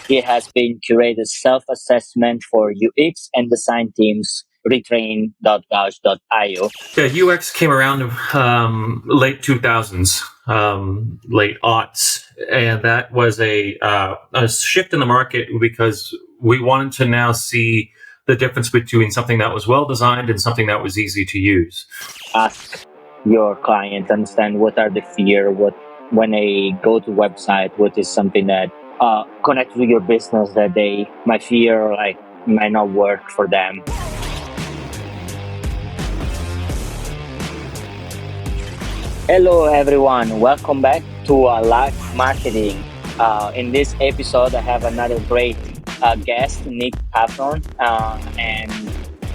He has been curated self-assessment for UX and design teams retrain.gauge.io. Yeah, UX came around late 2000s, late aughts, and that was a shift in the market because we wanted to now see the difference between something that was well designed and something that was easy to use. Ask your client, understand what are the fear, what when they go to website, what is something that connects with your business that they might fear like might not work for them. Hello, everyone. Welcome back to Live Marketing. In this episode, I have another great guest, Nick Cawthon. And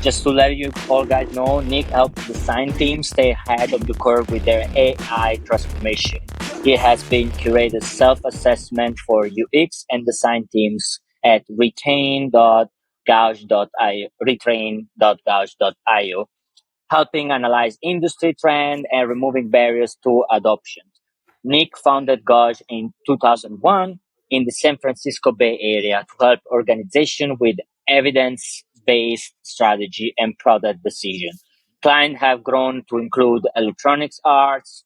just to let you all guys know, Nick helps design teams stay ahead of the curve with their AI transformation. He has been curated self-assessment for UX and design teams at retrain.gauge.io, helping analyze industry trend and removing barriers to adoption. Nick founded Gauge in 2001 in the San Francisco Bay Area to help organizations with evidence-based strategy and product decision. Clients have grown to include electronics arts,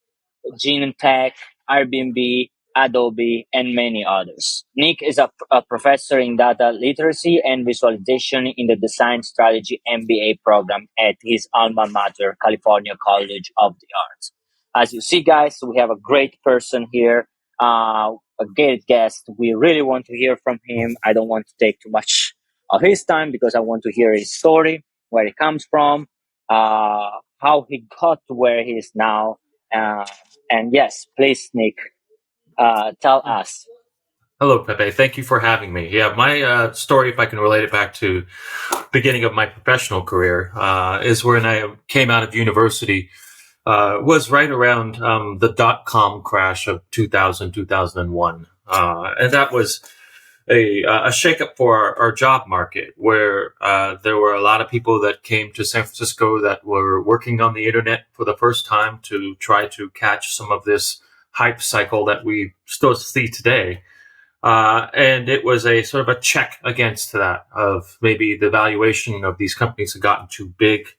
gene tech, Airbnb, Adobe, and many others. Nick is a professor in data literacy and visualization in the Design Strategy MBA program at his alma mater, California College of the Arts. As you see, guys, we have a great person here, a great guest. We really want to hear from him. I don't want to take too much of his time because I want to hear his story, where he comes from, how he got to where he is now. Uh, and yes, please, Nick, tell us. Hello, Pepe. Thank you for having me. Yeah, my story, if I can relate it back to beginning of my professional career, is when I came out of university. Was right around the dot-com crash of 2000, 2001. And that was a shakeup for our job market, where there were a lot of people that came to San Francisco that were working on the internet for the first time to try to catch some of this hype cycle that we still see today. And it was a sort of a check against that of maybe the valuation of these companies had gotten too big,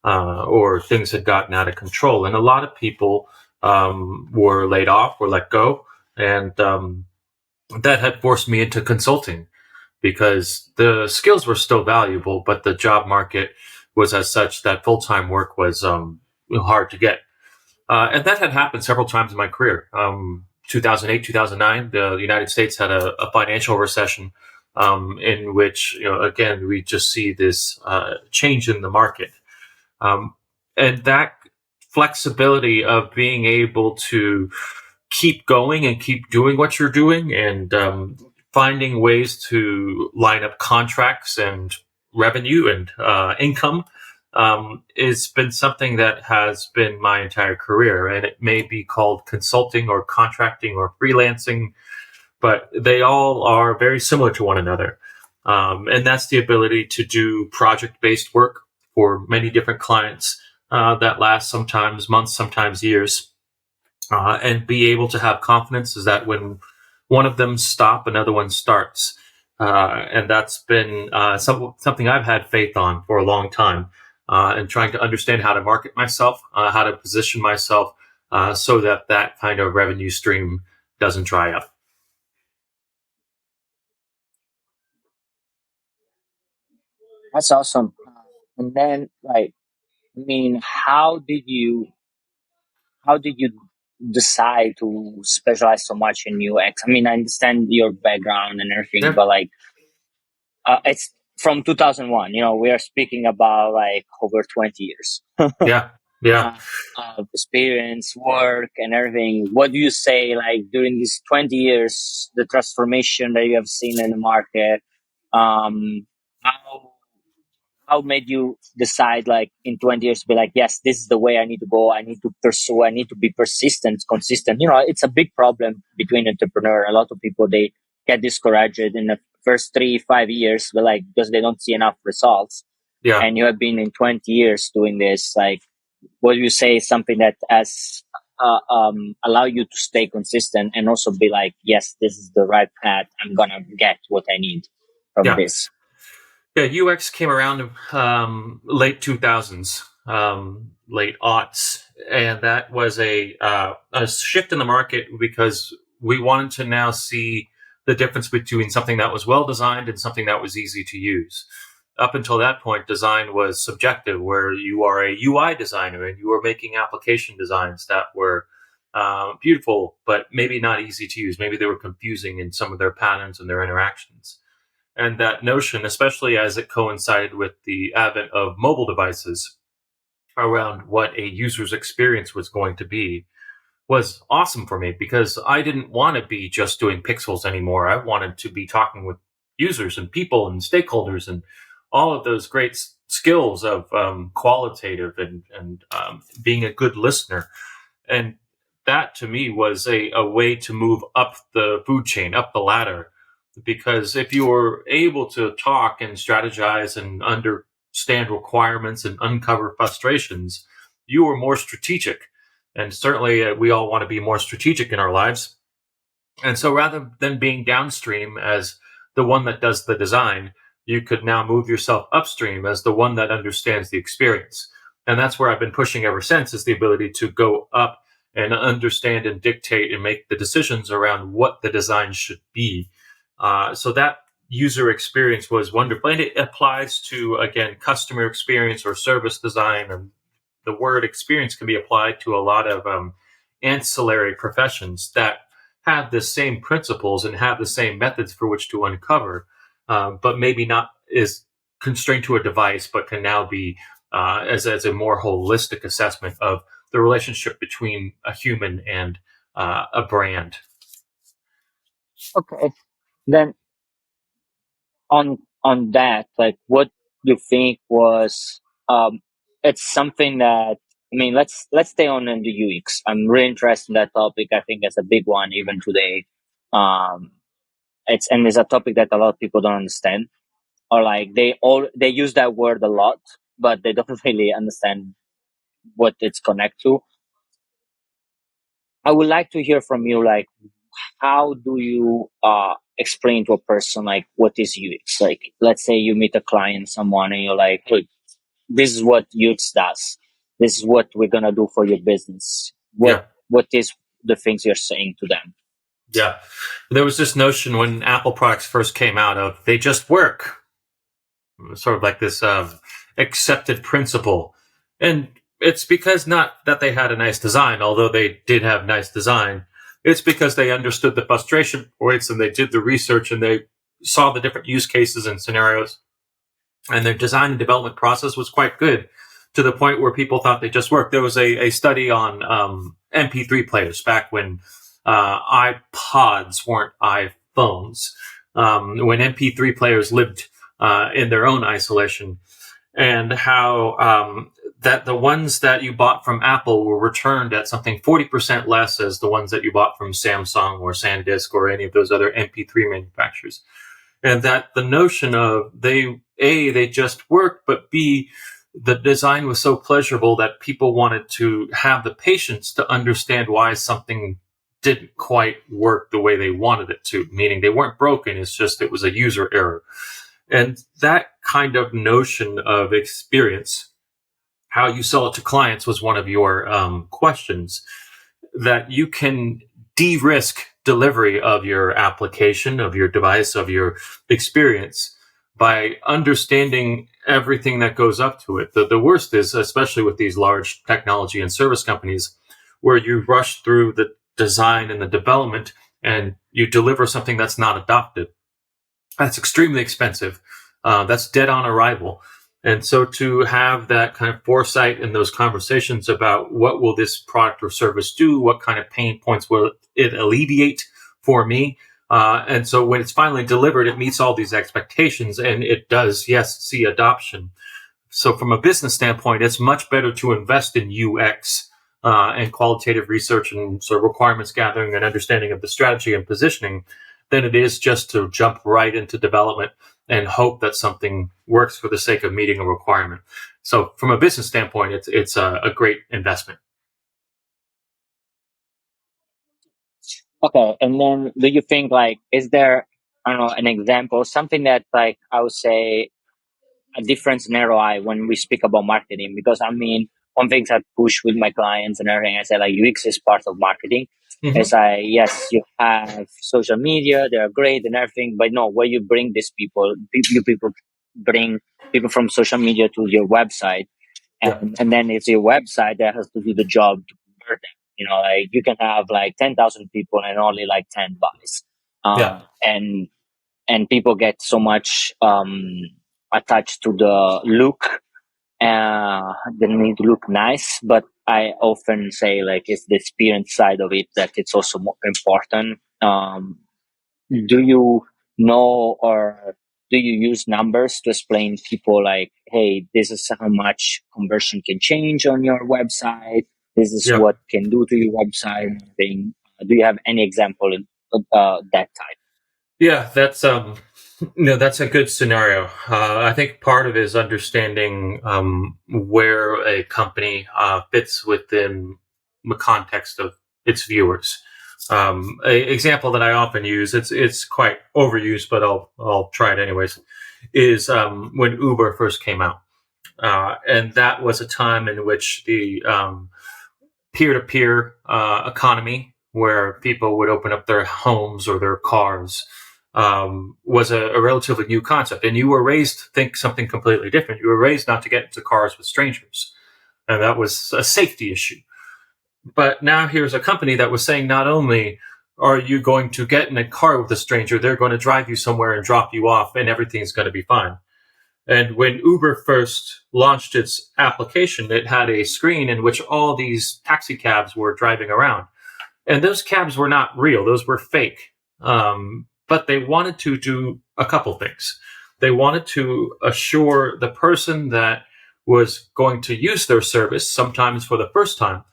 or things had gotten out of control. And a lot of people were laid off or let go. And that had forced me into consulting because the skills were still valuable, but the job market was as such that full-time work was hard to get. And that had happened several times in my career. 2008, 2009, the United States had a financial recession in which, again, we just see this change in the market. And that flexibility of being able to keep going and keep doing what you're doing and finding ways to line up contracts and revenue and income has been something that has been my entire career. And it may be called consulting or contracting or freelancing, but they all are very similar to one another. And that's the ability to do project-based work for many different clients that last sometimes months, sometimes years, and be able to have confidence is that when one of them stop, another one starts. And that's been something I've had faith on for a long time, and trying to understand how to market myself, how to position myself so that that kind of revenue stream doesn't dry up. That's awesome. And then, like, I mean, how did you decide to specialize so much in UX? I mean, I understand your background and everything, Yeah, but like, it's from 2001. We are speaking about like over 20 years. yeah, yeah. Experience, work, and everything. What do you say, like, during these 20 years, the transformation that you have seen in the market? Um, how how made you decide, like, in 20 years to be like, yes, this is the way I need to go. I need to pursue. I need to be persistent, consistent. It's a big problem between entrepreneurs. A lot of people, they get discouraged in the first 3, 5 years, but like because they don't see enough results. Yeah. And you have been in 20 years doing this, like, what do you say is something that has allow you to stay consistent and also be like, yes, this is the right path. I'm gonna get what I need from Yeah. this. Yeah, UX came around late 2000s, late aughts, and that was a shift in the market because we wanted to now see the difference between something that was well designed and something that was easy to use. Up until that point, design was subjective, where you are a UI designer and you were making application designs that were beautiful, but maybe not easy to use. Maybe they were confusing in some of their patterns and their interactions. And that notion, especially as it coincided with the advent of mobile devices around what a user's experience was going to be, was awesome for me because I didn't want to be just doing pixels anymore. I wanted to be talking with users and people and stakeholders and all of those great skills of qualitative and being a good listener. And that to me was a way to move up the food chain, up the ladder. Because if you were able to talk and strategize and understand requirements and uncover frustrations, you were more strategic. And certainly we all want to be more strategic in our lives. And so rather than being downstream as the one that does the design, you could now move yourself upstream as the one that understands the experience. And that's where I've been pushing ever since, is the ability to go up and understand and dictate and make the decisions around what the design should be. So that user experience was wonderful. And it applies to, again, customer experience or service design. And the word experience can be applied to a lot of ancillary professions that have the same principles and have the same methods for which to uncover, but maybe not is constrained to a device, but can now be as a more holistic assessment of the relationship between a human and a brand. Okay. Then on that, like, what you think was it's something that, I mean, let's stay on in the UX. I'm really interested in that topic. I think it's a big one even today. Um, it's a topic that a lot of people don't understand, or like they use that word a lot, but they don't really understand what it's connect to. I would like to hear from you, like, how do you explain to a person like what is UX? Like, let's say you meet a client, someone, and you're like, "Look, this is what UX does. This is what we're gonna do for your business. Yeah. What is the things you're saying to them?" Yeah. There was this notion when Apple products first came out of they just work, sort of like this accepted principle. And it's because not that they had a nice design, although they did have nice design. It's because they understood the frustration points and they did the research and they saw the different use cases and scenarios. And their design and development process was quite good, to the point where people thought they just worked. There was a study on MP3 players back when iPods weren't iPhones, when MP3 players lived in their own isolation, and how that the ones that you bought from Apple were returned at something 40% less as the ones that you bought from Samsung or SanDisk or any of those other MP3 manufacturers. And that the notion of they just worked, but B, the design was so pleasurable that people wanted to have the patience to understand why something didn't quite work the way they wanted it to, meaning they weren't broken. It's just it was a user error. And that kind of notion of experience, how you sell it to clients, was one of your questions, that you can de-risk delivery of your application, of your device, of your experience by understanding everything that goes up to it. The worst is, especially with these large technology and service companies, where you rush through the design and the development and you deliver something that's not adopted. That's extremely expensive. That's dead on arrival. And so to have that kind of foresight in those conversations about what will this product or service do, what kind of pain points will it alleviate for me, and so when it's finally delivered, it meets all these expectations, and it does, yes, see adoption. So from a business standpoint, it's much better to invest in UX and qualitative research and sort of requirements gathering and understanding of the strategy and positioning than it is just to jump right into development and hope that something works for the sake of meeting a requirement. So from a business standpoint, it's a great investment. Okay, and then do you think like is there, I don't know, an example, something that like I would say a difference in ROI when we speak about marketing? Because I mean, one thing I push with my clients and everything, I say like UX is part of marketing. Hmm. It's like yes, you have social media, they are great and everything, but no, where you bring these people, you people bring people from social media to your website, Yeah. and then it's your website that has to do the job to convert them. You know, like you can have like 10,000 people and only like 10 buys, Yeah. and people get so much attached to the look. They need to look nice, but I often say like it's the experience side of it that it's also more important. Do you know, or do you use numbers to explain people like, hey, this is how much conversion can change on your website, this is Yeah. what can do to your website and everything? Do you have any example of that type? Yeah, that's that's a good scenario. I think part of it is understanding where a company fits within the context of its viewers. A example that I often use, it's quite overused, but I'll try it anyways. Is when Uber first came out, and that was a time in which the peer-to-peer economy where people would open up their homes or their cars was a relatively new concept. And you were raised to think something completely different. You were raised not to get into cars with strangers. And that was a safety issue. But now here's a company that was saying not only are you going to get in a car with a stranger, they're going to drive you somewhere and drop you off, and everything's going to be fine. And when Uber first launched its application, it had a screen in which all these taxi cabs were driving around. And those cabs were not real, those were fake. But they wanted to do a couple things. They wanted to assure the person that was going to use their service, sometimes for the first time,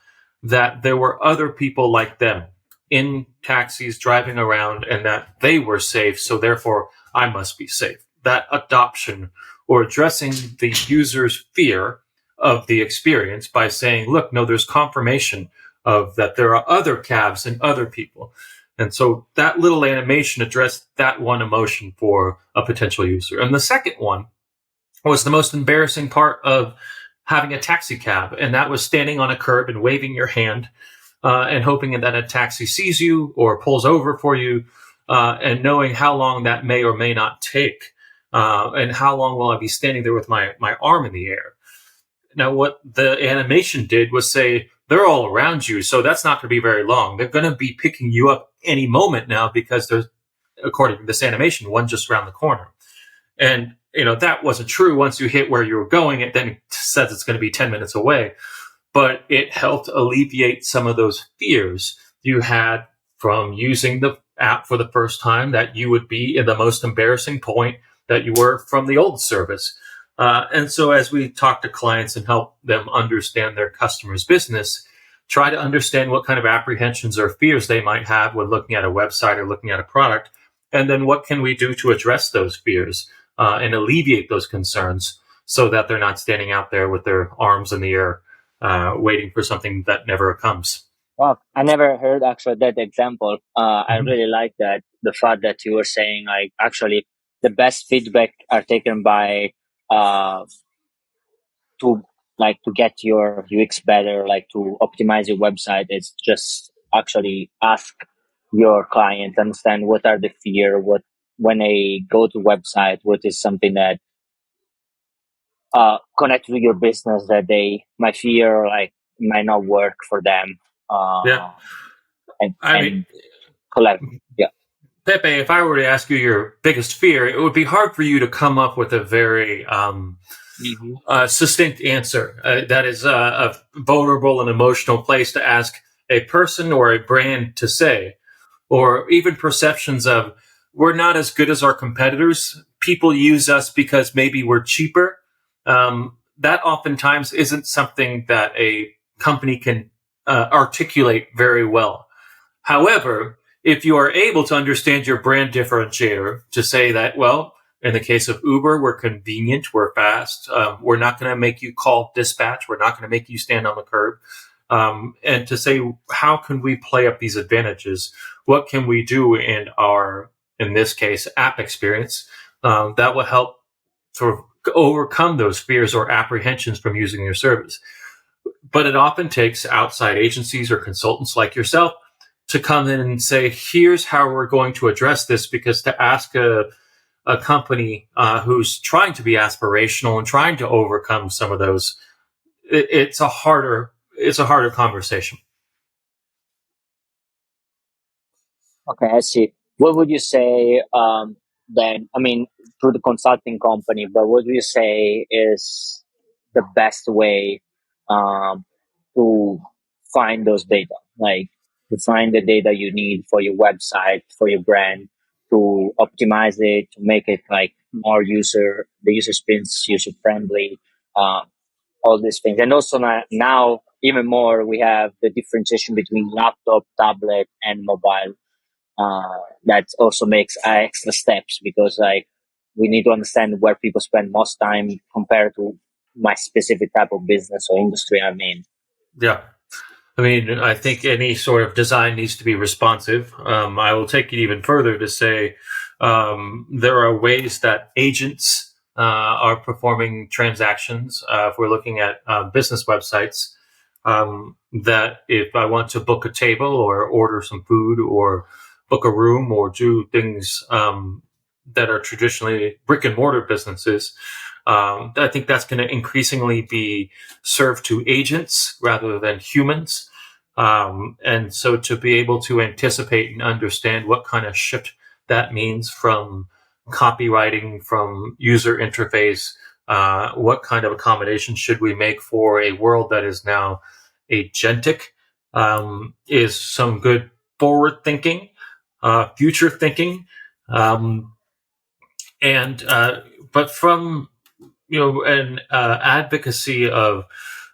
that there were other people like them in taxis driving around and that they were safe. So therefore, I must be safe. That adoption or addressing the user's fear of the experience by saying, look, no, there's confirmation of that there are other cabs and other people. And so that little animation addressed that one emotion for a potential user. And the second one was the most embarrassing part of having a taxi cab, and that was standing on a curb and waving your hand and hoping that a taxi sees you or pulls over for you, and knowing how long that may or may not take, and how long will I be standing there with my arm in the air. Now, what the animation did was say, they're all around you, so that's not going to be very long. They're going to be picking you up any moment now because there's, according to this animation, one just around the corner. And, that wasn't true. Once you hit where you were going, it then says it's going to be 10 minutes away. But it helped alleviate some of those fears you had from using the app for the first time, that you would be in the most embarrassing point that you were from the old service. And so as we talk to clients and help them understand their customers' business, try to understand what kind of apprehensions or fears they might have when looking at a website or looking at a product. And then what can we do to address those fears and alleviate those concerns so that they're not standing out there with their arms in the air, waiting for something that never comes. Wow, I never heard actually that example. I Mm-hmm. really like that, the fact that you were saying like actually the best feedback are taken by uh to to get your UX better, like to optimize your website. It's just actually ask your client, understand what are the fear, what when they go to website, what is something that connect to your business that they might fear like might not work for them. Yeah. Uh, and I mean, collect. Yeah. Pepe, if I were to ask you your biggest fear, it would be hard for you to come up with a very Hmm. succinct answer. That is a vulnerable and emotional place to ask a person or a brand to say, or even perceptions of we're not as good as our competitors. People use us because maybe we're cheaper. That oftentimes isn't something that a company can articulate very well. However, if you are able to understand your brand differentiator to say that, well, in the case of Uber, we're convenient, we're fast, we're not going to make you call dispatch, we're not going to make you stand on the curb. and to say, how can we play up these advantages? What can we do in our, in this case, app experience that will help sort of overcome those fears or apprehensions from using your service? But it often takes outside agencies or consultants like yourself to come in and say, here's how we're going to address this, because to ask a company who's trying to be aspirational and trying to overcome some of those, it's a harder conversation. Okay, I see. What would you say then? I mean, through the consulting company, but what would you say is the best way um, to find those data? Like to find the data you need for your website, for your brand, to optimize it, to make it like more the user experience user friendly, uh, all these things. And also now even more, we have the differentiation between laptop, tablet, and mobile. That also makes extra steps because like we need to understand where people spend most time compared to my specific type of business or industry I'm in. Yeah. I mean, I think any sort of design needs to be responsive. I will take it even further to say there are ways that agents are performing transactions. If we're looking at business websites, that if I want to book a table or order some food or book a room or do things that are traditionally brick and mortar businesses, I think that's going to increasingly be served to agents rather than humans. And so to be able to anticipate and understand what kind of shift that means from copywriting, from user interface, what kind of accommodation should we make for a world that is now agentic, is some good forward thinking, future thinking. Um, and But from an advocacy of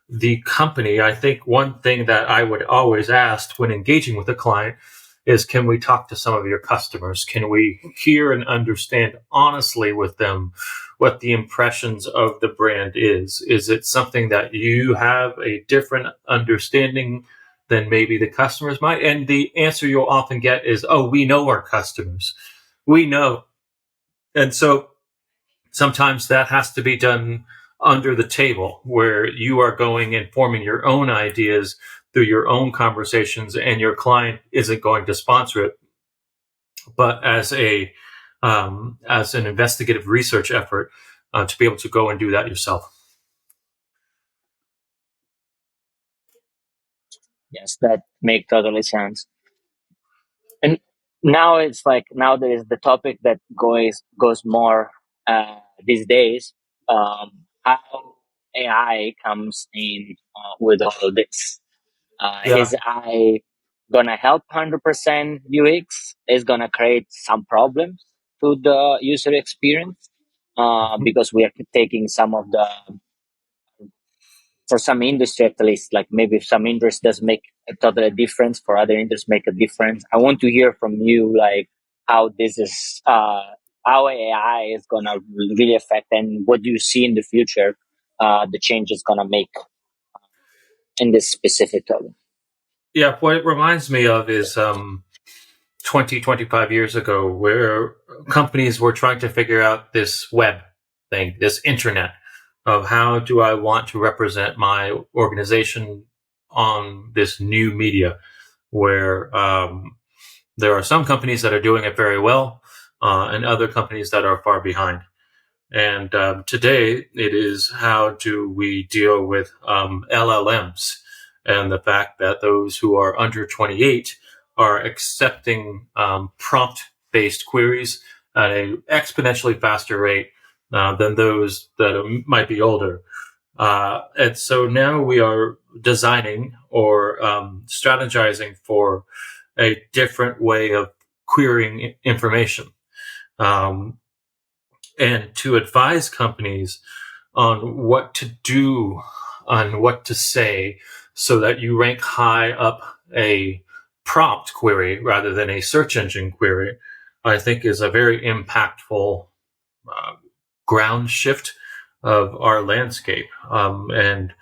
the company, I think one thing that I would always ask when engaging with a client is, can we talk to some of your customers? Can we hear and understand honestly with them what the impressions of the brand is? Is it something that you have a different understanding than maybe the customers might? And the answer you'll often get is, oh, we know our customers. We know. And so sometimes that has to be done under the table, where you are going and forming your own ideas through your own conversations, and your client isn't going to sponsor it, but as an investigative research effort to be able to go and do that yourself. Yes, that make totally sense. And now it's like now there is the topic that goes more these days. How AI comes in with all this. Yeah. Is AI gonna help 100% UX? Is gonna create some problems to the user experience because we are taking some of the, for some industry at least, like maybe some industries does make a total difference, for other industries make a difference. I want to hear from you like how this is how AI is gonna really affect, and what do you see in the future the change is gonna make in this specific topic. Yeah. What it reminds me of is 20, 25 years ago, where companies were trying to figure out this web thing, this internet, of how do I want to represent my organization on this new media, where there are some companies that are doing it very well and other companies that are far behind. And today it is, how do we deal with LLMs and the fact that those who are under 28 are accepting prompt based queries at an exponentially faster rate than those that might be older. And so now we are designing or strategizing for a different way of querying information. Um, and to advise companies on what to do, on what to say, so that you rank high up a prompt query rather than a search engine query, I think is a very impactful uh, ground shift of our landscape. And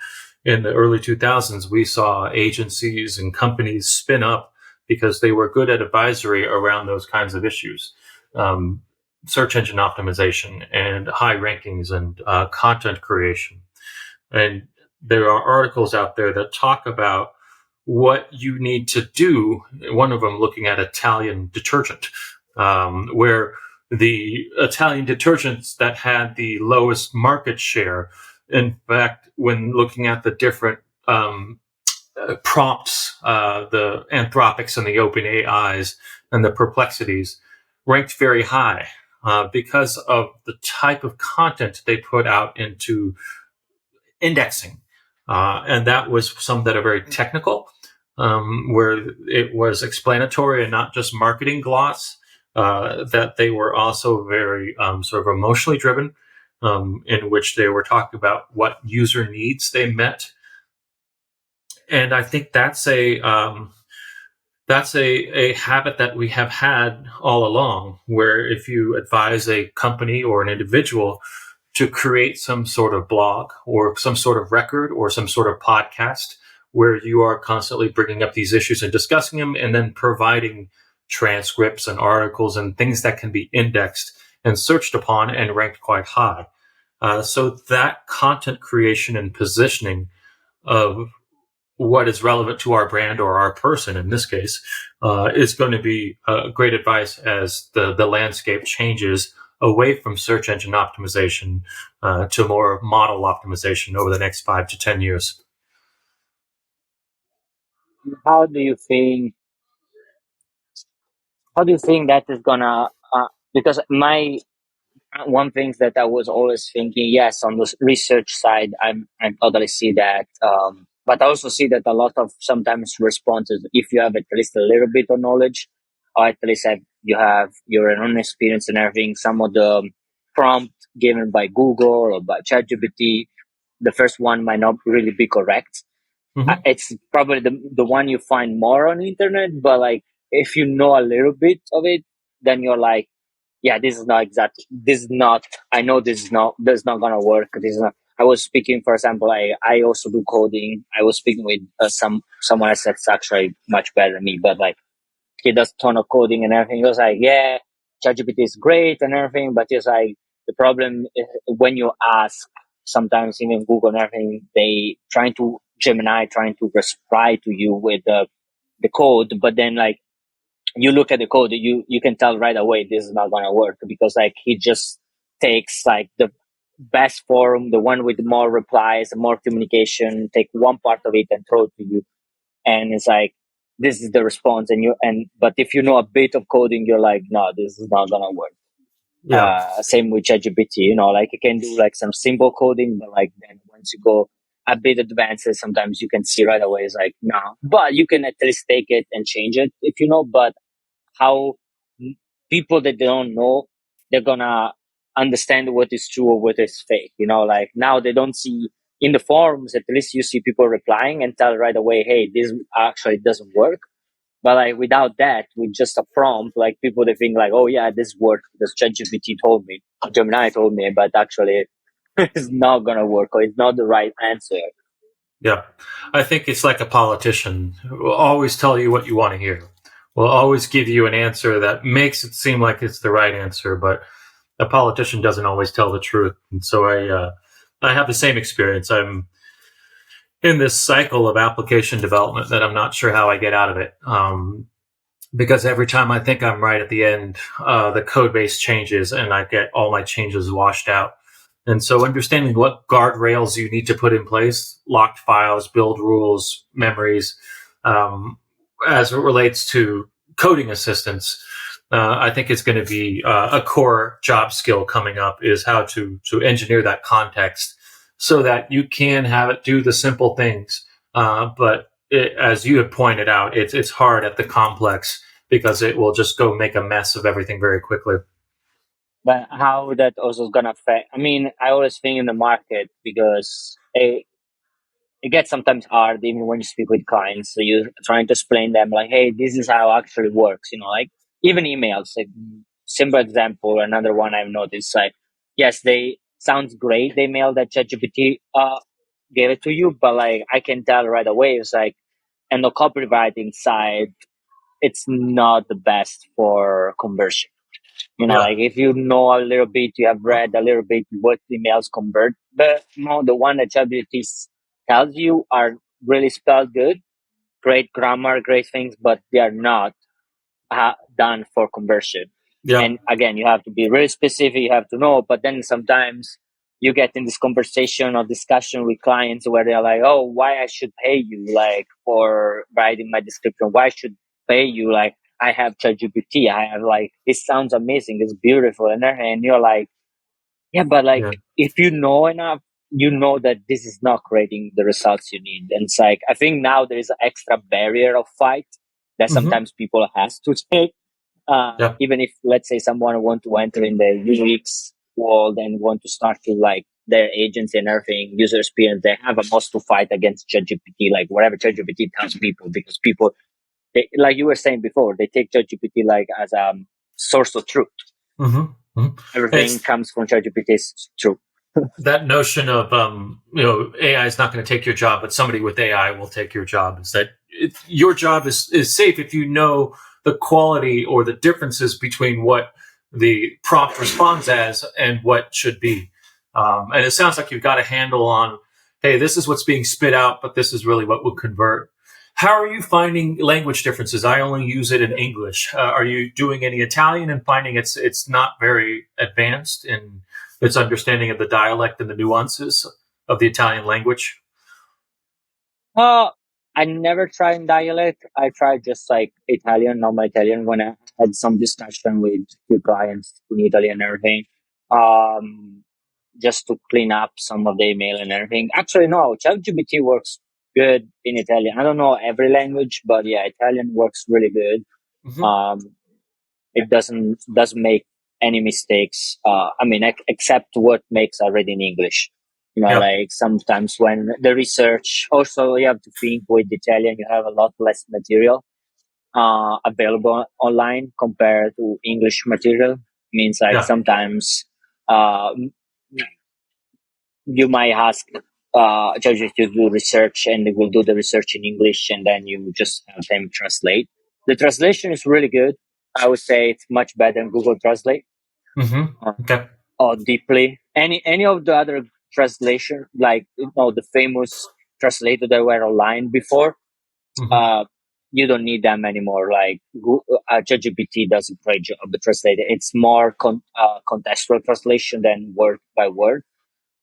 in the early 2000s, we saw agencies and companies spin up because they were good at advisory around those kinds of issues. Um, Search engine optimization and high rankings and content creation. And there are articles out there that talk about what you need to do. One of them looking at Italian detergent, where the Italian detergents that had the lowest market share, in fact, when looking at the different prompts, the Anthropics and the Open AIs and the Perplexities, ranked very high because of the type of content they put out into indexing. And that was some that are very technical, where it was explanatory and not just marketing gloss, that they were also very sort of emotionally driven, in which they were talking about what user needs they met. And I think that's a habit that we have had all along, where if you advise a company or an individual to create some sort of blog or some sort of record or some sort of podcast where you are constantly bringing up these issues and discussing them and then providing transcripts and articles and things that can be indexed and searched upon and ranked quite high. So that content creation and positioning of what is relevant to our brand or our person in this case is going to be great advice as the landscape changes away from search engine optimization to more model optimization over the next 5 to 10 years. How do you think? How do you think that is gonna? Because my one thing that I was always thinking, yes, on the research side, I totally see that. But I also see that a lot of sometimes responses, if you have at least a little bit of knowledge, or at least you have your own experience and everything, some of the prompt given by Google or by ChatGPT, the first one might not really be correct. Mm-hmm. It's probably the one you find more on the internet, but like if you know a little bit of it, then you're like, yeah, this is not exactly, this is not, I know this is not gonna work. This is not, I was speaking, for example, I also do coding. I was speaking with someone else that's actually much better than me, but like he does ton of coding and everything. He was like, yeah, ChatGPT is great and everything, but it's like the problem is when you ask, sometimes even Google and everything, they trying to Gemini trying to reply to you with the code, but then like you look at the code, you can tell right away this is not gonna work because like he just takes like the best form, the one with more replies, more communication, take one part of it and throw it to you, and it's like this is the response, and you and but if you know a bit of coding, you're like, no, this is not gonna work. Yeah. Same with ChatGPT, like you can do like some simple coding, but like then once you go a bit advanced, sometimes you can see right away it's like no, but you can at least take it and change it if you know. But how people that they don't know, they're gonna understand what is true or what is fake. Like now they don't see in the forums, at least you see people replying and tell right away, hey, this actually doesn't work. But like without that, with just a prompt, like people they think like, oh yeah, this works because ChatGPT told me, or Gemini told me, but actually it's not gonna work or it's not the right answer. Yeah. I think it's like a politician will always tell you what you want to hear. Will always give you an answer that makes it seem like it's the right answer, but a politician doesn't always tell the truth. And so I have the same experience. I'm in this cycle of application development that I'm not sure how I get out of it. Because every time I think I'm right at the end, the code base changes and I get all my changes washed out. And so understanding what guardrails you need to put in place, locked files, build rules, memories, as it relates to coding assistance, I think it's going to be a core job skill coming up is how to engineer that context so that you can have it do the simple things. But as you have pointed out, it's hard at the complex because it will just go make a mess of everything very quickly. But how that also is gonna affect? I mean, I always think in the market because it gets sometimes hard even when you speak with clients. So you're trying to explain them like, hey, this is how it actually works. Like even emails. Like, simple example, another one I've noticed. Like, yes, they sounds great. They mail that ChatGPT. give it to you, but like I can tell right away, it's like, and the copywriting side, it's not the best for conversion. Yeah. Like if you know a little bit, you have read a little bit what emails convert, but no, the one that ChatGPT tells you are really spelled good, great grammar, great things, but they are not done for conversion. Yeah. And again, you have to be really specific, you have to know, but then sometimes you get in this conversation or discussion with clients where they're like, oh, why I should pay you like for writing my description? Why I should pay you? Like I have ChatGPT. I have like, it sounds amazing. It's beautiful. And you're like, yeah, but like Yeah. if you know enough, you know that this is not creating the results you need. And it's like, I think now there is an extra barrier of fight that Hmm. sometimes people has to take. Yeah. Even if, let's say, someone want to enter in the UX world and want to start to like their agency and everything, user experience, they have a must to fight against ChatGPT, like whatever ChatGPT tells people, because people, they, like you were saying before, they take ChatGPT like as a source of truth. Hmm. Hmm. Everything It's comes from ChatGPT's truth. that notion of AI is not going to take your job, but somebody with AI will take your job. Is that your job is safe if you know the quality or the differences between what the prompt responds as and what should be. And it sounds like you've got a handle on, hey, this is what's being spit out, but this is really what will convert. How are you finding language differences? I only use it in English. Are you doing any Italian and finding it's not very advanced in its understanding of the dialect and the nuances of the Italian language? Uh, I never tried dialect. I tried just like Italian, normal Italian, when I had some discussion with few clients in Italy and everything. Um, just to clean up some of the email and everything. Actually, no, ChatGPT works good in Italian. I don't know every language, but yeah, Italian works really good. Hmm. Um, it doesn't make any mistakes. I mean, except what makes already in English. Yeah. Like sometimes when the research, also you have to think with Italian, you have a lot less material available online compared to English material. Means like Yeah. sometimes uh, you might ask ChatGPT to do research, and it will do the research in English, and then you just have them translate. The translation is really good. I would say it's much better than Google Translate Hmm. uh, Okay. or Deeply. Any of the other translation, like the famous translator that were online before, Hmm. uh, you don't need them anymore. Like ChatGPT does a great job of translating. It's more contextual translation than word by word.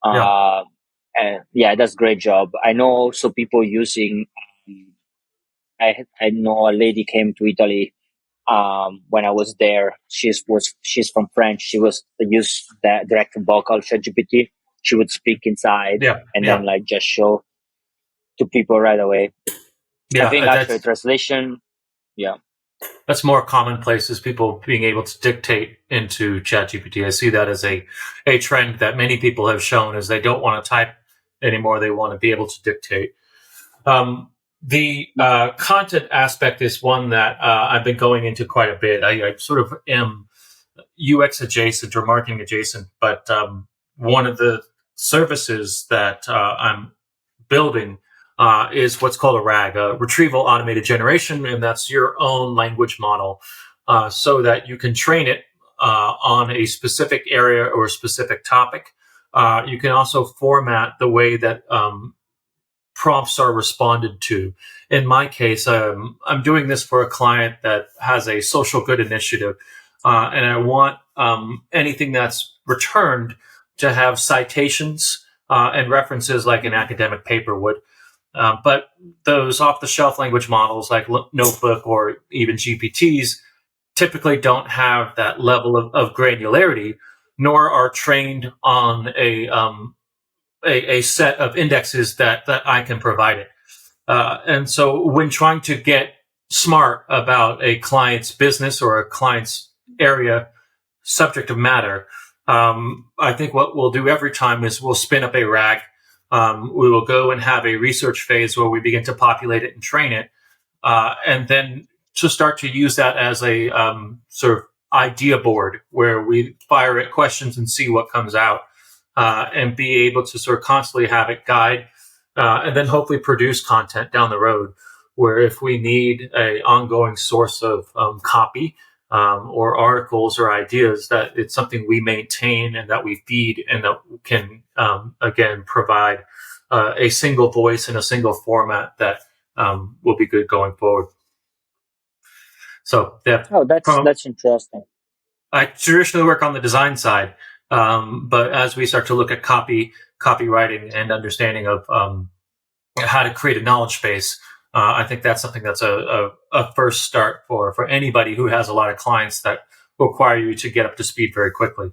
Yeah. Uh, and yeah, it does a great job. I know also people using. Um, I know a lady came to Italy when I was there. She's from France. She was used the direct vocal ChatGPT. She would speak inside Yeah. and then Yeah. like just show to people right away. I Yeah. think actually That's translation, yeah. that's more commonplace is people being able to dictate into ChatGPT. I see that as a trend that many people have shown is they don't want to type anymore. They want to be able to dictate. The content aspect is one that I've been going into quite a bit. I sort of am UX adjacent or marketing adjacent, but one of the services that I'm building is what's called a RAG, a retrieval automated generation, and that's your own language model, so that you can train it on a specific area or a specific topic. You can also format the way that prompts are responded to. In my case, I'm doing this for a client that has a social good initiative, and I want anything that's returned to have citations and references like an academic paper would. But those off the shelf language models like Notebook or even GPTs typically don't have that level of granularity, nor are trained on a set of indexes that I can provide it. And so when trying to get smart about a client's business or a client's area subject of matter, I think what we'll do every time is we'll spin up a RAG. We will go and have a research phase where we begin to populate it and train it, and then to start to use that as a sort of idea board where we fire it questions and see what comes out, and be able to sort of constantly have it guide. and then hopefully produce content down the road where if we need a ongoing source of copy or articles or ideas, that it's something we maintain and that we feed and that can again provide a single voice in a single format that will be good going forward. So yeah, Oh, from that's interesting. I traditionally work on the design side, but as we start to look at copywriting and understanding of how to create a knowledge base, I think that's something that's a first start for anybody who has a lot of clients that require you to get up to speed very quickly.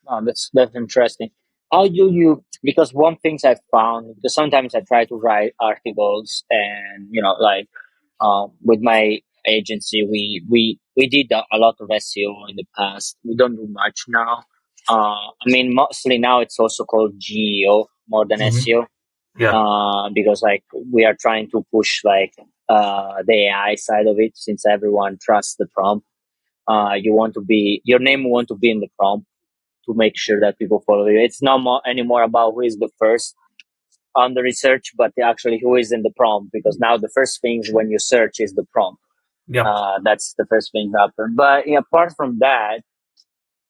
Oh, that's interesting. How do you? Because one things I found, because sometimes I try to write articles, and with my agency, we did a lot of SEO in the past. We don't do much now. I mean, mostly now it's also called GEO more than Mm-hmm. SEO. Yeah. Because like we are trying to push like the AI side of it, since everyone trusts the prompt. You want to be your name want to be in the prompt to make sure that people follow you. It's not anymore about who is the first on the research, but actually who is in the prompt. Because now the first thing when you search is the prompt. Yeah. That's the first thing that happen. But yeah, apart from that,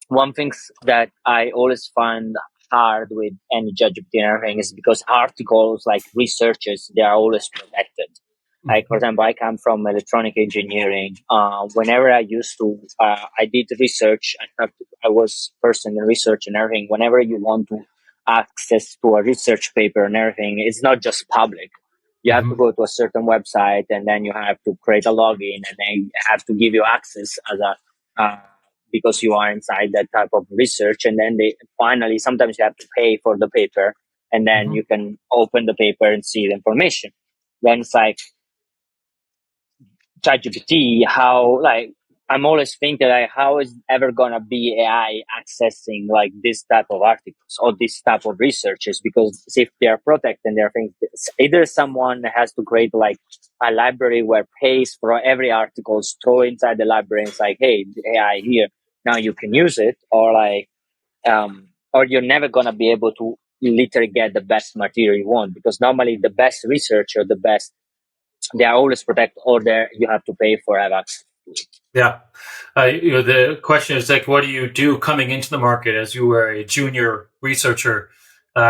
one thing that I always find hard with any judgment and everything is because articles like researchers, they are always protected. Like for Mm-hmm. example, I come from electronic engineering. Whenever I did research. I was person in research and everything. Whenever you want to access to a research paper and everything, it's not just public. You have to Mm-hmm. go to a certain website, and then you have to create a login, and then have to give you access as a because you are inside that type of research. And then they finally, sometimes you have to pay for the paper, and then Mm-hmm. you can open the paper and see the information. Then it's like ChatGPT, how like I'm always thinking like how is ever gonna be AI accessing like this type of articles or this type of researches, because if they are protected, they're thinking either someone has to create like a library where pays for every article, throw inside the library, and it's like, hey, the AI here, now you can use it, or you're never gonna be able to literally get the best material you want, because normally the best research or the best, they are always protected, or there you have to pay for access. Yeah. The question is like, what do you do coming into the market as you were a junior researcher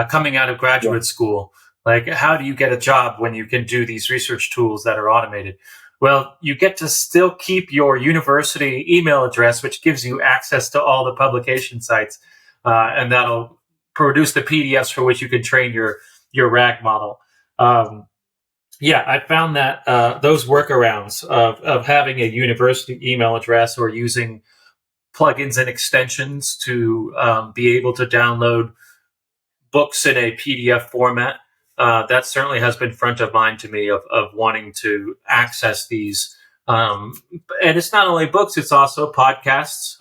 coming out of Yeah. graduate school? Like, how do you get a job when you can do these research tools that are automated? Well, you get to still keep your university email address, which gives you access to all the publication sites, and that'll produce the PDFs for which you can train your RAG model. Um, yeah, I found that those workarounds of having a university email address or using plugins and extensions to be able to download books in a PDF format, that certainly has been front of mind to me of wanting to access these. And it's not only books, it's also podcasts.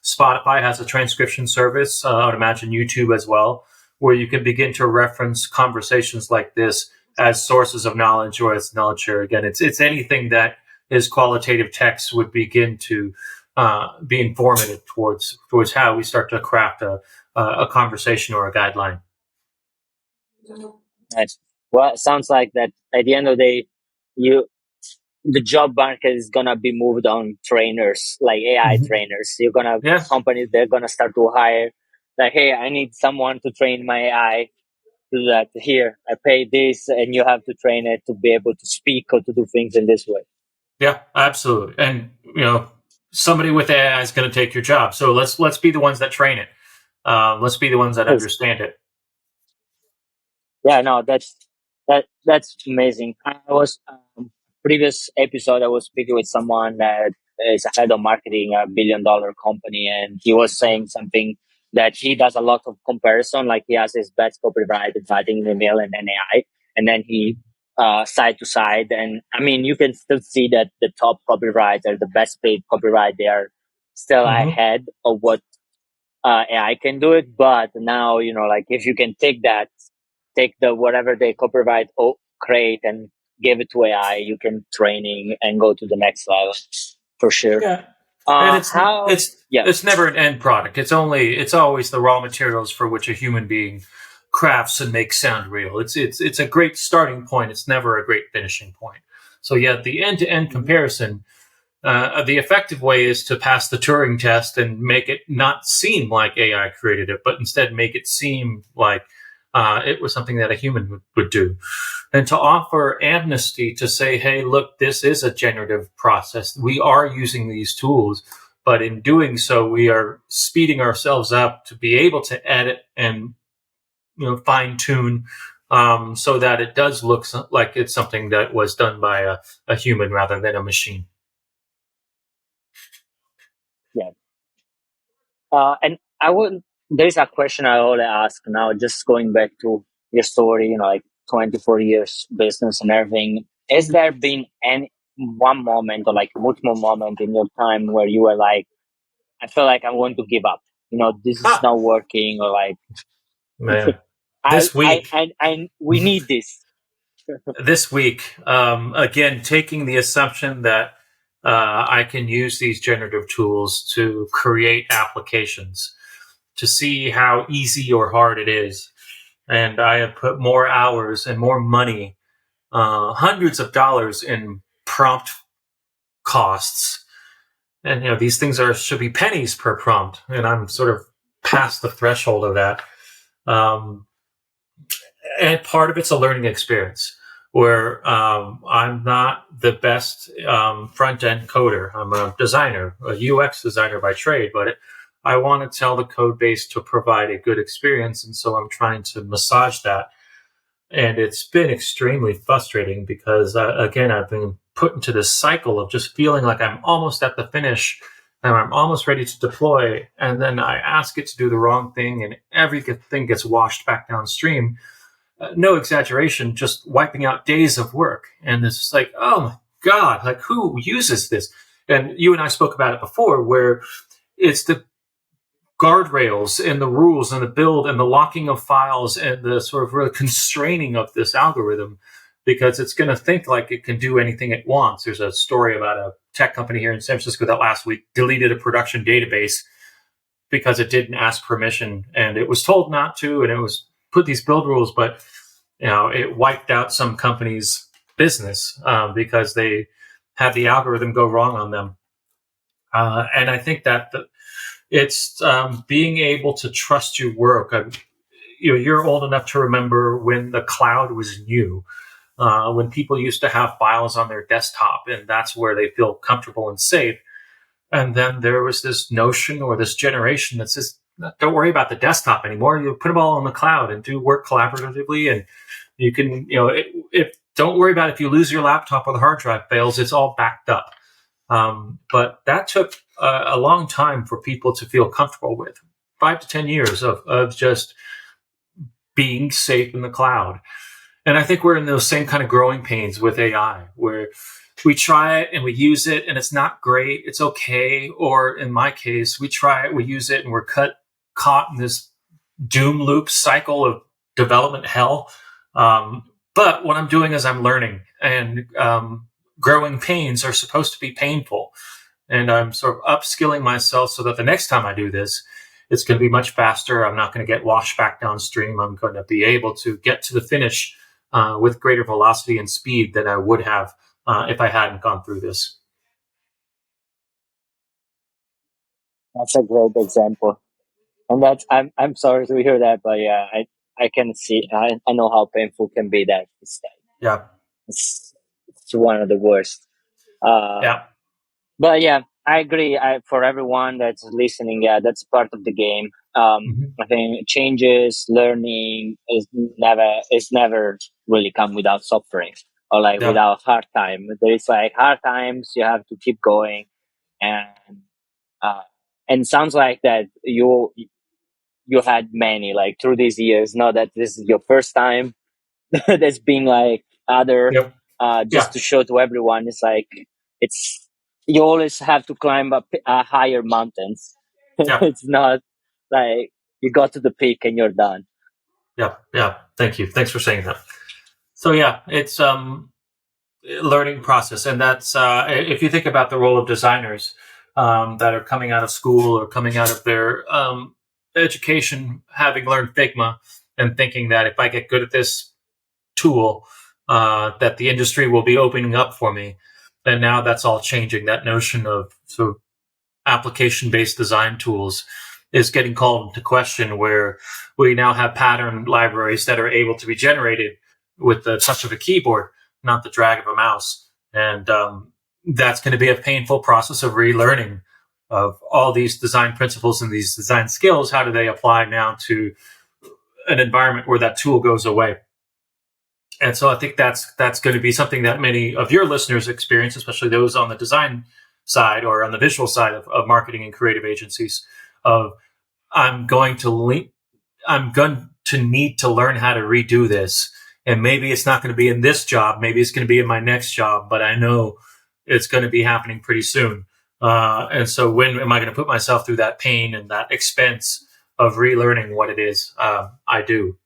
Spotify has a transcription service. I would imagine YouTube as well, where you can begin to reference conversations like this as sources of knowledge or as knowledge share. Again, it's anything that is qualitative text would begin to be informative towards how we start to craft a conversation or a guideline. Nice. Well, it sounds like that at the end of the day, you the job market is gonna be moved on trainers, like AI Mm-hmm. trainers. You're gonna Yeah, companies, they're gonna start to hire like, hey, I need someone to train my AI. Do that here. I pay this, and you have to train it to be able to speak or to do things in this way. yeah, absolutely. And somebody with AI is going to take your job. So let's be the ones that train it. Let's be the ones that Yes. understand it. Yeah, no, that's amazing. I was previous episode. I was speaking with someone that is a head of marketing a $1 billion company, and he was saying something that he does a lot of comparison. Like he has his best copywriter writing the email and then AI, and then he side to side. And I mean, you can still see that the top copywriter, the best paid copywriter, they are still Mm-hmm. ahead of what AI can do it. But now, like if you can take the whatever they copyright create and give it to AI, you can training and go to the next level for sure. Yeah, and How? it's Yeah, it's never an end product. It's always the raw materials for which a human being crafts and make sound real. It's a great starting point. It's never a great finishing point. So yeah, the end-to-end comparison, the effective way is to pass the Turing test and make it not seem like AI created it, but instead make it seem like it was something that a human would do. And to offer amnesty to say, hey, look, this is a generative process. We are using these tools, but in doing so, we are speeding ourselves up to be able to edit and fine tune so that it does look like it's something that was done by a human rather than a machine. Yeah. And there is a question I always ask now, just going back to your story, like 24 years business and everything. Has there been any one moment or like multiple moment in your time where you were like, I feel like I want to give up, this is not working, or like, Man, I, this I, week, I, we need this. again, taking the assumption that I can use these generative tools to create applications to see how easy or hard it is. And I have put more hours and more money, hundreds of dollars in prompt costs. And these things should be pennies per prompt, and I'm sort of past the threshold of that. And part of it's a learning experience where I'm not the best front end coder. I'm a designer, a UX designer by trade, but I want to tell the code base to provide a good experience. And so I'm trying to massage that. And it's been extremely frustrating because, again, I've been put into this cycle of just feeling like I'm almost at the finish and I'm almost ready to deploy. And then I ask it to do the wrong thing and everything gets washed back downstream. No exaggeration, just wiping out days of work. And it's just like, oh my God, like who uses this? And you and I spoke about it before, where it's the guardrails and the rules and the build and the locking of files and the sort of really constraining of this algorithm, because it's going to think like it can do anything it wants. There's a story about a tech company here in San Francisco that last week deleted a production database because it didn't ask permission and it was told not to, and it was put these build rules, but it wiped out some company's business because they had the algorithm go wrong on them. And I think that it's being able to trust your work. You're old enough to remember when the cloud was new, when people used to have files on their desktop, and that's where they feel comfortable and safe. And then there was this notion or this generation that says, don't worry about the desktop anymore. You put them all on the cloud and do work collaboratively. And you can, don't worry about if you lose your laptop or the hard drive fails, it's all backed up. But that took a long time for people to feel comfortable with. 5 to 10 years of just being safe in the cloud. And I think we're in those same kind of growing pains with AI, where we try it and we use it and it's not great, it's okay. Or in my case, we try it, we use it, and we're caught in this doom loop cycle of development hell. But what I'm doing is I'm learning, and growing pains are supposed to be painful. And I'm sort of upskilling myself so that the next time I do this, it's going to be much faster. I'm not going to get washed back downstream. I'm going to be able to get to the finish with greater velocity and speed than I would have if I hadn't gone through this. That's a great example. And I'm sorry to hear that, but yeah, I can see, I know how painful can be that. Yeah. It's one of the worst. Yeah. But yeah, I agree. For everyone that's listening, yeah, that's part of the game. I think changes, learning is never really come without suffering or like Yeah. without hard time. There is like hard times, you have to keep going, and uh, and sounds like that you had many like through these years. Not that this is your first time. There's been like other, Yep. just to show to everyone, it's like it's you always have to climb up higher mountains. Yeah. It's not like you got to the peak and you're done. Yeah. Yeah. Thank you. Thanks for saying that. So yeah, it's learning process, and that's if you think about the role of designers that are coming out of school or coming out of their education, having learned Figma and thinking that if I get good at this tool, that the industry will be opening up for me. And now that's all changing. That notion of sort of application based design tools is getting called into question, where we now have pattern libraries that are able to be generated with the touch of a keyboard, not the drag of a mouse. And that's going to be a painful process of relearning of all these design principles and these design skills. How do they apply now to an environment where that tool goes away? And so I think that's going to be something that many of your listeners experience, especially those on the design side or on the visual side of marketing and creative agencies. Of I'm going to I'm going to need to learn how to redo this, and maybe it's not going to be in this job, maybe it's going to be in my next job, but I know it's going to be happening pretty soon. And so, when am I going to put myself through that pain and that expense of relearning what it is I do?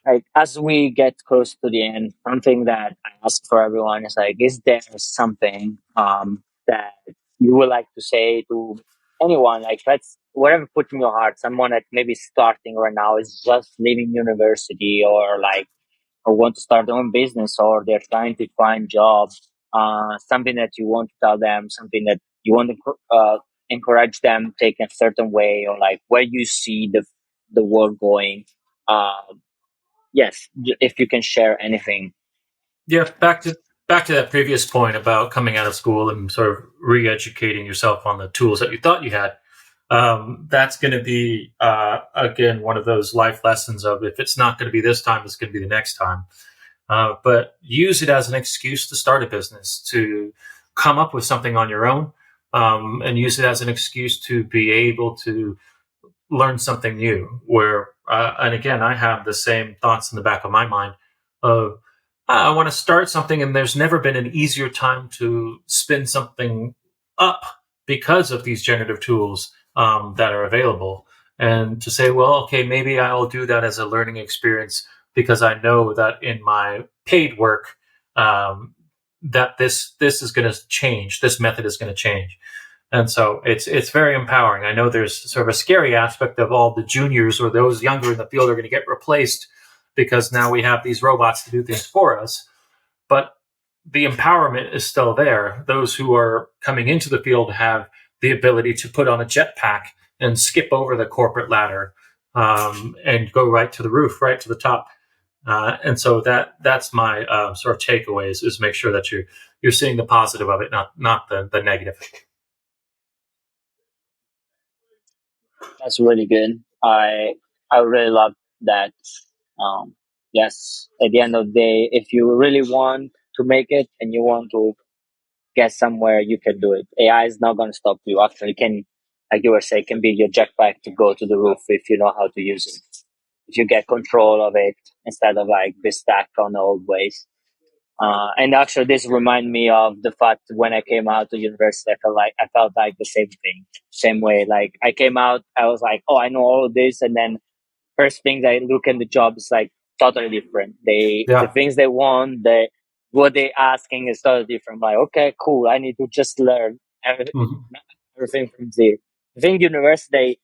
Like as we get close to the end, something that I ask for everyone is like, is there something that you would like to say to anyone? Like, let's whatever put in your heart. Someone that maybe starting right now is just leaving university, or like, or want to start their own business, or they're trying to find jobs. Something that you want to tell them, something that you want to encourage them take a certain way, or like where you see the world going. Uh, Yes, if you can share anything. Yeah, back to that previous point about coming out of school and sort of re-educating yourself on the tools that you thought you had. That's going to be again one of those life lessons of, if it's not going to be this time, it's going to be the next time. But use it as an excuse to start a business, to come up with something on your own, and use it as an excuse to be able to learn something new. Where and again, I have the same thoughts in the back of my mind of, I want to start something, and there's never been an easier time to spin something up because of these generative tools that are available. And to say, well, okay, maybe I'll do that as a learning experience, because I know that in my paid work, that this is going to change. This method is going to change. And so it's very empowering. I know there's sort of a scary aspect of all the juniors or those younger in the field are going to get replaced, because now we have these robots to do things for us. But the empowerment is still there. Those who are coming into the field have the ability to put on a jetpack and skip over the corporate ladder, and go right to the roof, right to the top. And so that's my sort of takeaways, is make sure that you're seeing the positive of it, not the negative. That's really good. I really love that. Um, yes, at the end of the day, if you really want to make it and you want to get somewhere, you can do it. AI is not going to stop you. Actually, can, like you were saying, can be your jetpack to go to the roof if you know how to use it. If you get control of it instead of like be stuck on the old ways. And actually, this remind me of the fact when I came out to university, I felt like the same thing, same way. Like I came out, I was like, oh, I know all of this, and then first things I look at the job is like totally different. The Yeah. things they want, what they asking is totally different. Like, okay, cool. I need to just learn everything, Mhm. everything from zero. I think university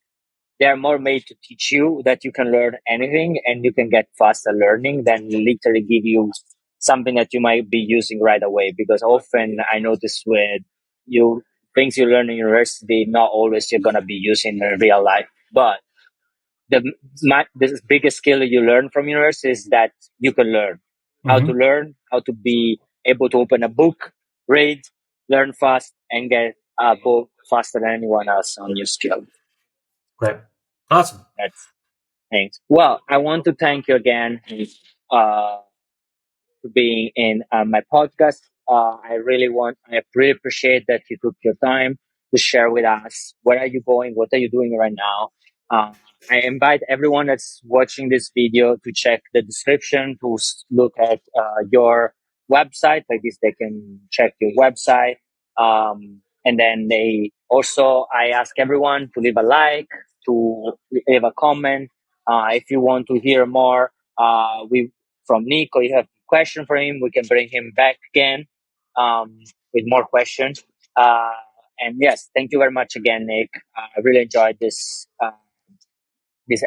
they are more made to teach you that you can learn anything and you can get faster learning than literally give you something that you might be using right away. Because often I notice with you things you learn in university, not always you're gonna be using in real life. But the biggest skill you learn from university is that you can Mhm. learn, how to be able to open a book, read, learn fast, and get a book faster than anyone else on your skill. Great. Awesome. That's Thanks. Well, I want to thank you again uh, for being in my podcast. I really appreciate that you took your time to share with us. Where are you going? What are you doing right now? Uh, I invite everyone that's watching this video to check the description to look at your website. Like this, they can check your website. And then I ask everyone to leave a like, to leave a comment. If you want to hear more, we from Nick, or you have a question for him, we can bring him back again with more questions. Uh, And yes, thank you very much again, Nick. I really enjoyed this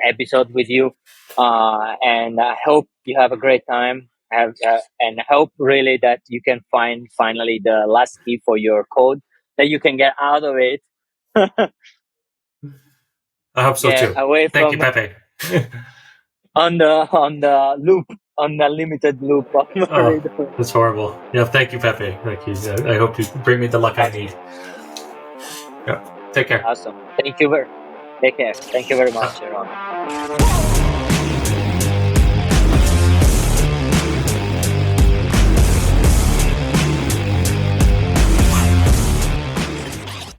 episode with you, and I hope you have a great time. And I hope really that you can find finally the last key for your code that you can get out of it. I hope so Yeah, too. away Thank you, from Pepe. on the loop, on the limited loop of Oh, Reader. that's horrible. Yeah, thank you, Pepe. Thank you. I hope you bring me the luck I Awesome, need. Yeah, take care. awesome. Thank you very. Take care. Thank you very much, Aaron.